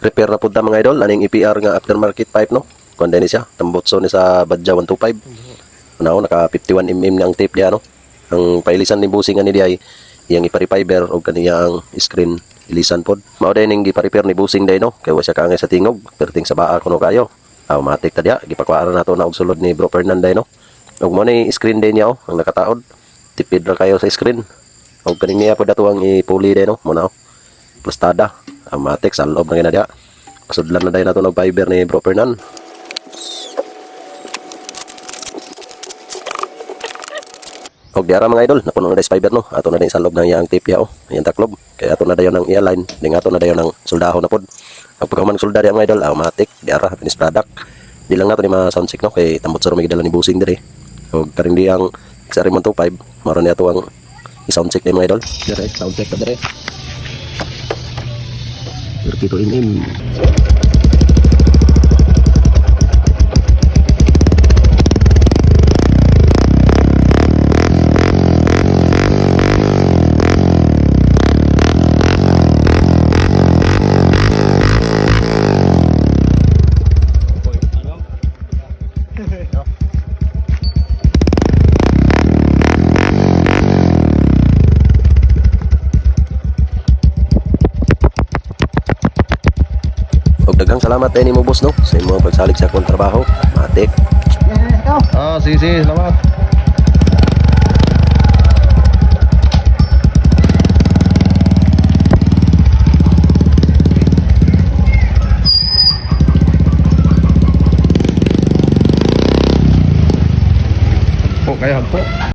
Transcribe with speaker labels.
Speaker 1: Repair na punta mga idol. Aning EPR nga aftermarket pipe no. Kundi ni siya. Tambotso ni sa Badja 125. Ano, naka 51mm nga ang tape diya no. Ang pailisan ni busing ani diay iyang ipari-fiber o kaniyang screen ilisan pod. Mao day ning gipa-repair ni busing day no. Kay wa siya kaangay sa tingog. Perting sa baa kuno kayo. Automatic ta diya. Gipakuara nato na og sulod ni Bro Fernanday no. Og mo ni screen day niya ang nakataod. Tipid ra kayo sa screen. Og kaning niya pod ato ang ipuli day no. Mo na plastada. Automatic sa loob na diya. Pasudlan na day nato og fiber ni Bro Fernan. Og diara mga idol, napuno na day fiber no. Ato na day sa loob ng iyang tape ya oh. Iyang taklob. Kaya ato na dayon ng i-align, ding ato na dayon ng soldahon na pod. Ang pagkaman solda diya mga idol, automatic diara finished product. Di lang nato ni ma sound check no kay tambot sa rumigdala ni busing dire. Og karing di ang XR125, maro ni ato ang i-sound check ni mga idol. Dire sound check ta dire. Berkito in. Daghang salamat tayo ni mo boss no sa imong pagsalig sa akong trabaho. Matik.
Speaker 2: Sige, salamat. Kaya po.